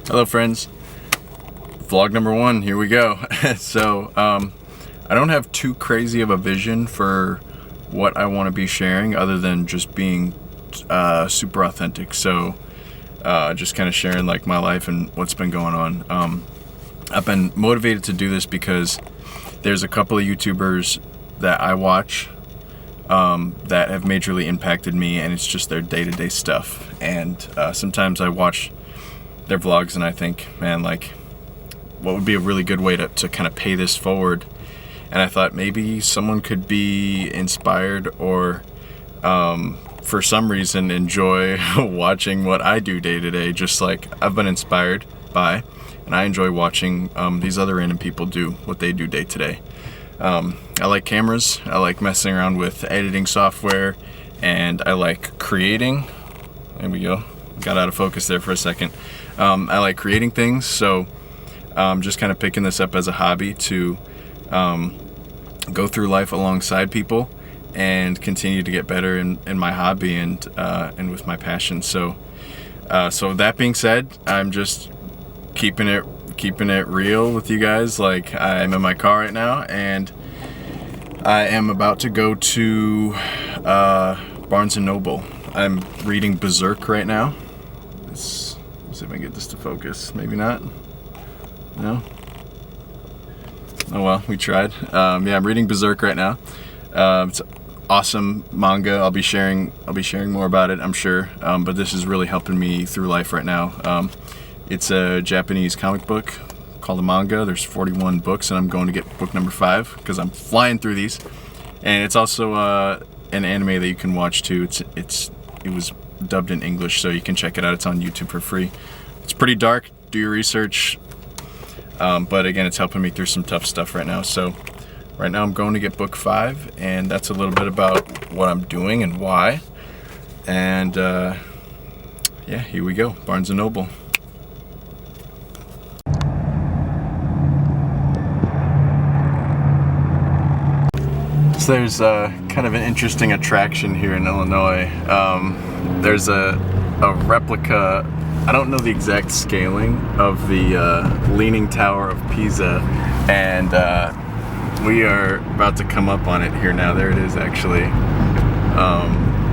Hello friends, vlog number 1, here we go. So I don't have too crazy of a vision for what I want to be sharing other than just being super authentic. So just kind of sharing like my life and what's been going on. I've been motivated to do this because there's a couple of YouTubers that I watch that have majorly impacted me, and it's just their day-to-day stuff. And sometimes I watch their vlogs and I think, man, like, what would be a really good way to kind of pay this forward? And I thought maybe someone could be inspired or for some reason enjoy watching what I do day to day, just like I've been inspired by, and I enjoy watching these other random people do what they do day to day. I like cameras, I like messing around with editing software, and I like creating. There we go, got out of focus there for a second. I like creating things, so just kind of picking this up as a hobby to go through life alongside people and continue to get better in my hobby and with my passion. So that being said, I'm just keeping it real with you guys. Like, I'm in my car right now and I am about to go to Barnes & Noble. I'm reading Berserk right now. Let's see if I can get this to focus. Maybe not. No? Oh well, we tried. Yeah, I'm reading Berserk right now. It's awesome manga. I'll be sharing more about it, I'm sure. But this is really helping me through life right now. It's a Japanese comic book called a manga. There's 41 books, and I'm going to get book number 5 because I'm flying through these. And it's also an anime that you can watch too. It was dubbed in English, so you can check it out. It's on YouTube for free. It's pretty dark. Do your research. But again, it's helping me through some tough stuff right now. So right now I'm going to get book 5, and that's a little bit about what I'm doing and why. And yeah, here we go, Barnes & Noble. So there's kind of an interesting attraction here in Illinois. There's a replica, I don't know the exact scaling, of the Leaning Tower of Pisa, and we are about to come up on it here now. There it is, actually.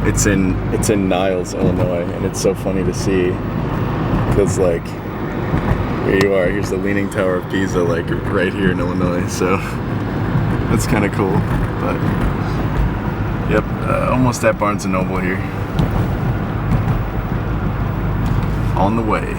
It's in Niles, Illinois, and it's so funny to see because, like, here you are. Here's the Leaning Tower of Pisa, like right here in Illinois. So that's kind of cool. But yep, almost at Barnes & Noble here. On the way.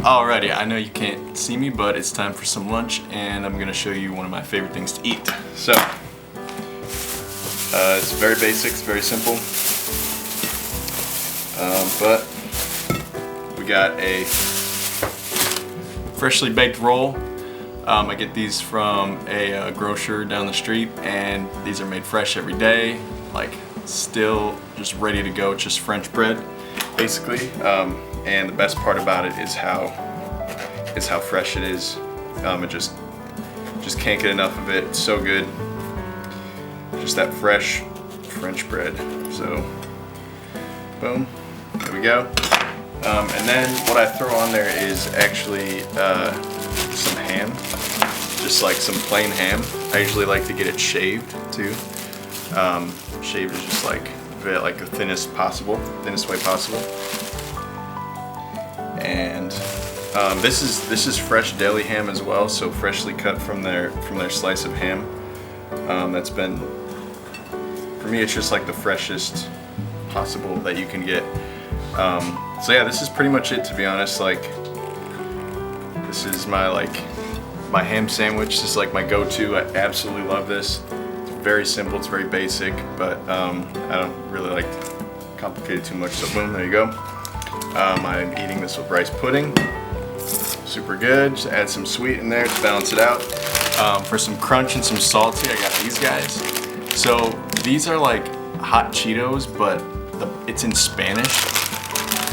Alrighty, I know you can't see me, but it's time for some lunch, and I'm gonna show you one of my favorite things to eat. So, it's very basic, it's very simple, but we got a freshly baked roll. I get these from a grocer down the street, and these are made fresh every day, like still just ready to go. It's just French bread, basically. And the best part about it is how fresh it is. It just can't get enough of it. It's so good. Just that fresh French bread. So, boom, there we go. And then what I throw on there is actually some ham, just like some plain ham. I usually like to get it shaved too. Shaved is just like the thinnest way possible. And this is fresh deli ham as well, so freshly cut from their slice of ham. That's been, for me, it's just like the freshest possible that you can get. So yeah, this is pretty much it, to be honest. Like, this is my ham sandwich. This is like my go-to. I absolutely love this. It's very simple, it's very basic, but I don't really like to complicate it too much. So boom, there you go. I'm eating this with rice pudding. Super good. Just add some sweet in there to balance it out. For some crunch and some salty, I got these guys. So these are like hot Cheetos, but it's in Spanish.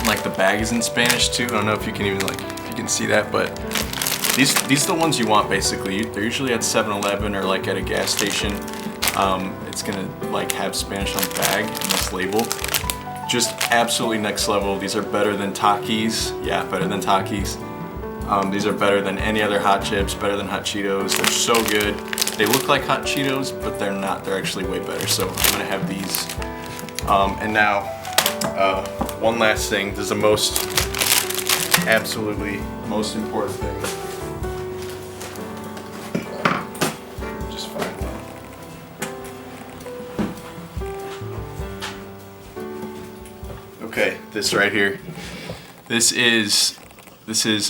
Like the bag is in Spanish too. I don't know if you can even if you can see that, but these are the ones you want basically. They're usually at 7-Eleven or like at a gas station. It's gonna like have Spanish on the bag and this label. Just absolutely next level. These are better than Takis. Yeah, better than Takis. These are better than any other hot chips, better than hot Cheetos. They're so good. They look like hot Cheetos, but they're not. They're actually way better. So I'm gonna have these. And now, one last thing. This is the absolutely most important thing. Just find one. Okay, this right here. This is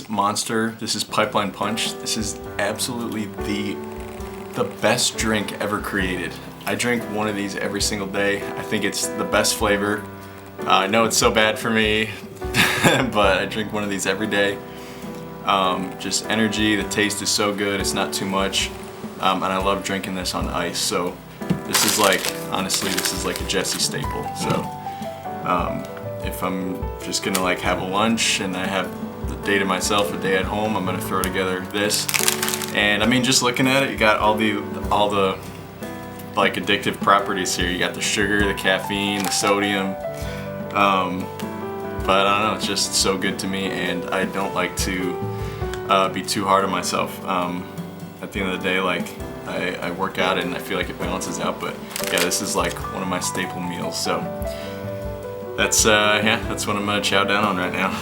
Monster. This is Pipeline Punch. This is absolutely the best drink ever created. I drink one of these every single day. I think it's the best flavor. I know it's so bad for me, but I drink one of these every day. Just energy, the taste is so good, it's not too much. And I love drinking this on ice. So this is like, honestly, this is like a Jesse staple. So if I'm just gonna like have a lunch and I have the day to myself, a day at home, I'm gonna throw together this. And I mean, just looking at it, you got all the like addictive properties here. You got the sugar, the caffeine, the sodium. But I don't know, it's just so good to me, and I don't like to be too hard on myself. At the end of the day, like I work out and I feel like it balances out. But yeah, this is like one of my staple meals. So that's yeah, that's what I'm gonna chow down on right now.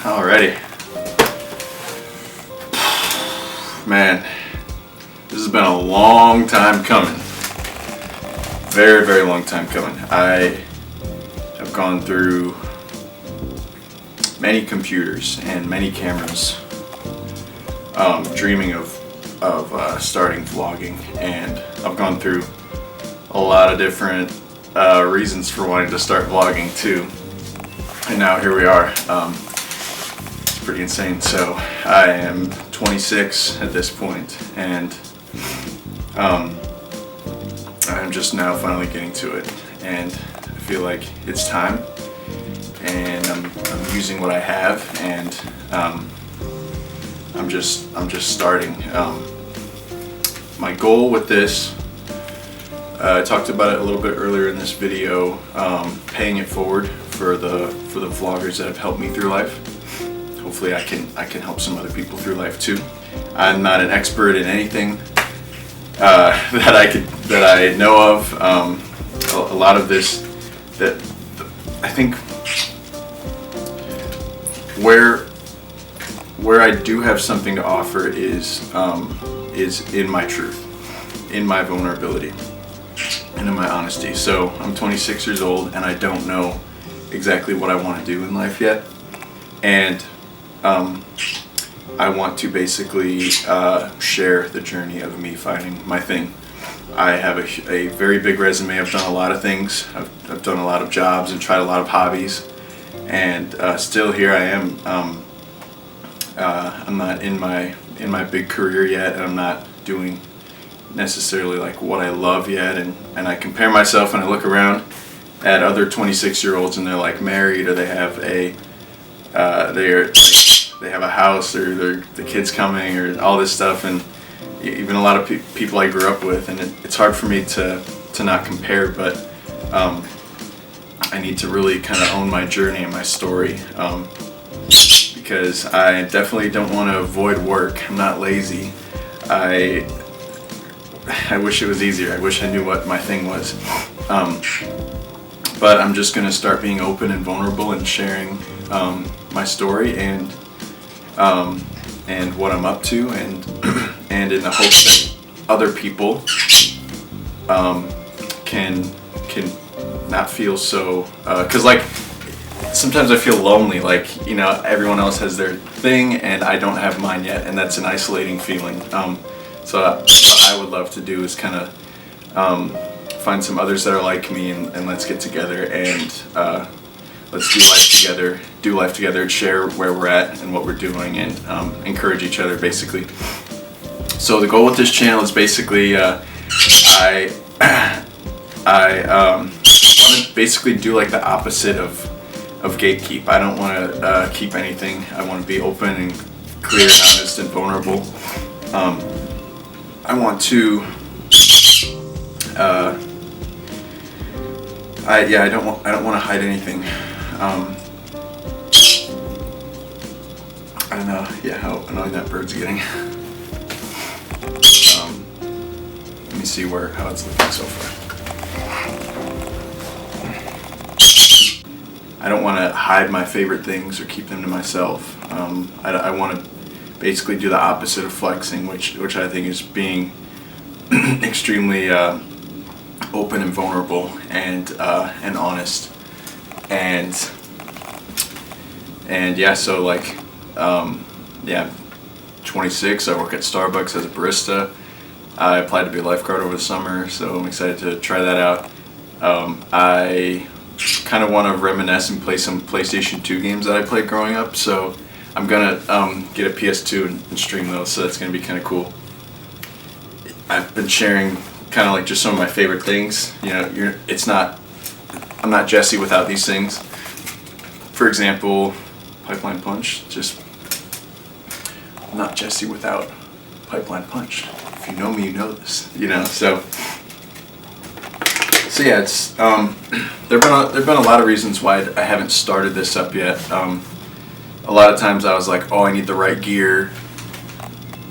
Alrighty. Man, this has been a long time coming. Very, very long time coming. I have gone through many computers and many cameras, dreaming of starting vlogging, and I've gone through a lot of different reasons for wanting to start vlogging too. And now here we are. Pretty insane. So I am 26 at this point, and I'm just now finally getting to it, and I feel like it's time, and I'm using what I have, and I'm just starting. My goal with this, I talked about it a little bit earlier in this video, paying it forward for the vloggers that have helped me through life. Hopefully I can help some other people through life too. I'm not an expert in anything that I know of. A lot of this, that I think where I do have something to offer is in my truth, in my vulnerability, and in my honesty. So I'm 26 years old and I don't know exactly what I want to do in life yet, and I want to basically share the journey of me finding my thing. I have a very big resume. I've done a lot of things. I've done a lot of jobs and tried a lot of hobbies, and still here I am. I'm not in my big career yet, and I'm not doing necessarily like what I love yet. And I compare myself and I look around at other 26-year-olds, and they're like married, or they have they have a house, or the kids coming, or all this stuff, and even a lot of people I grew up with, and it's hard for me to not compare, but I need to really kind of own my journey and my story, because I definitely don't want to avoid work. I'm not lazy. I wish it was easier. I wish I knew what my thing was, but I'm just going to start being open and vulnerable and sharing my story and what I'm up to, and in the hopes that other people can not feel so, because like sometimes I feel lonely, like, you know, everyone else has their thing and I don't have mine yet, and that's an isolating feeling. So what I would love to do is kind of find some others that are like me, and let's get together and let's do life together and share where we're at and what we're doing, and encourage each other, basically. So the goal with this channel is basically I want to basically do like the opposite of gatekeep. I don't want to keep anything. I want to be open and clear and honest and vulnerable. I want to I don't want to hide anything. I don't know, yeah, how annoying that bird's getting. Let me see how it's looking so far. I don't want to hide my favorite things or keep them to myself. I want to basically do the opposite of flexing, which I think is being extremely open and vulnerable and honest, and yeah. So like, yeah, 26. I work at Starbucks as a barista. I applied to be a lifeguard over the summer, so I'm excited to try that out. I kind of want to reminisce and play some PlayStation 2 games that I played growing up, so I'm gonna get a PS2 and stream those, so that's gonna be kind of cool. I've been sharing kind of like just some of my favorite things. You know, I'm not Jesse without these things. For example, Pipeline Punch. I'm not Jesse without Pipeline Punch. If you know me, you know this. You know, so yeah, it's there've been a lot of reasons why I haven't started this up yet. A lot of times I was like, oh, I need the right gear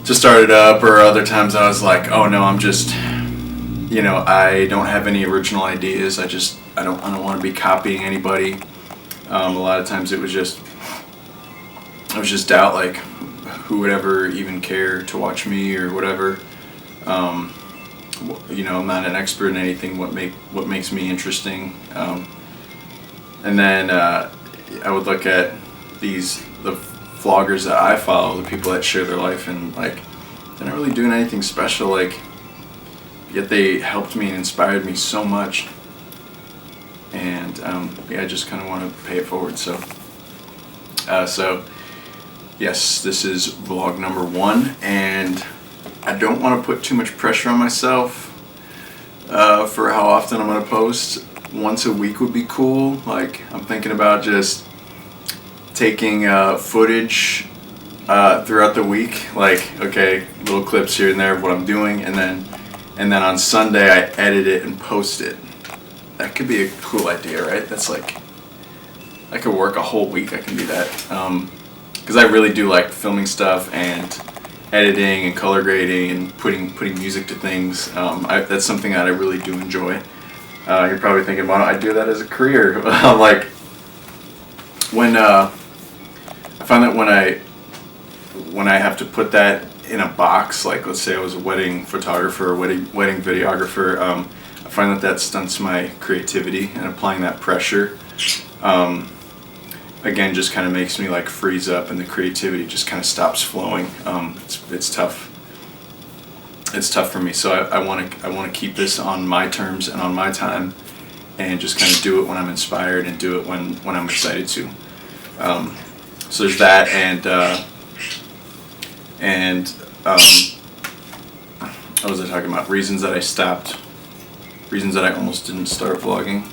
to start it up, or other times I was like, oh no, I'm just, you know, I don't have any original ideas. I don't want to be copying anybody. A lot of times it was just doubt, like who would ever even care to watch me or whatever. You know, I'm not an expert in anything. What makes me interesting? And then I would look at the vloggers that I follow, the people that share their life, and like they're not really doing anything special. Like, yet they helped me and inspired me so much. And yeah, I just kind of want to pay it forward. So yes, this is vlog number 1, and I don't want to put too much pressure on myself for how often I'm going to post. Once a week would be cool. Like, I'm thinking about just taking footage throughout the week. Like, okay, little clips here and there of what I'm doing, and then on Sunday I edit it and post it. That could be a cool idea, right? That's like, I could work a whole week. I can do that. Because I really do like filming stuff and editing and color grading and putting music to things. That's something that I really do enjoy. You're probably thinking, why don't I do that as a career? Like, when I find that when I have to put that in a box, like let's say I was a wedding photographer or wedding videographer, I find that stunts my creativity, and applying that pressure again just kind of makes me like freeze up, and the creativity just kind of stops flowing. It's tough. It's tough for me, so I want to keep this on my terms and on my time, and just kind of do it when I'm inspired and do it when I'm excited to. So there's that, and what was I talking about? Reasons that I stopped. Reasons that I almost didn't start vlogging.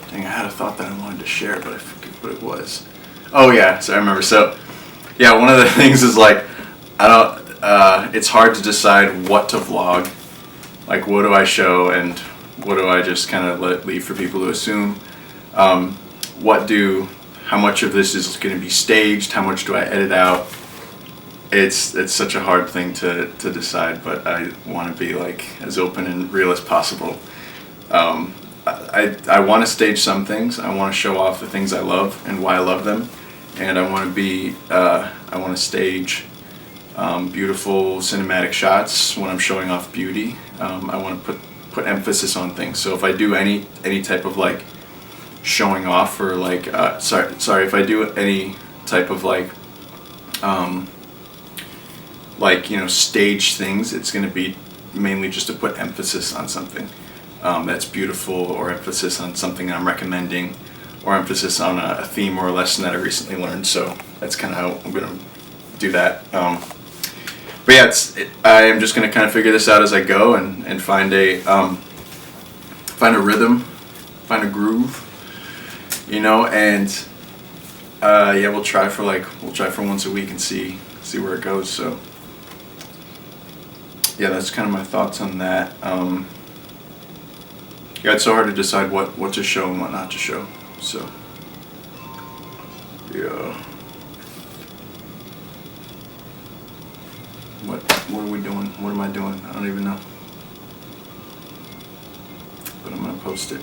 Dang, I had a thought that I wanted to share, but I forget what it was. Oh yeah, so I remember. So yeah, one of the things is like, it's hard to decide what to vlog. Like, what do I show and what do I just kind of leave for people to assume? How much of this is going to be staged? How much do I edit out? It's such a hard thing to decide, but I want to be like as open and real as possible. I want to stage some things. I want to show off the things I love and why I love them, and I want to stage beautiful cinematic shots when I'm showing off beauty. I want to put emphasis on things. So if I do any type of like showing off, or like if I do any type of like stage things, it's going to be mainly just to put emphasis on something that's beautiful, or emphasis on something that I'm recommending, or emphasis on a theme or a lesson that I recently learned. So that's kind of how I'm going to do that. But yeah, I am just going to kind of figure this out as I go, and find a rhythm, find a groove, and yeah, we'll try for once a week and see where it goes. So yeah, that's kind of my thoughts on that. Yeah, it's so hard to decide what to show and what not to show. So yeah. What are we doing? What am I doing? I don't even know. But I'm gonna post it.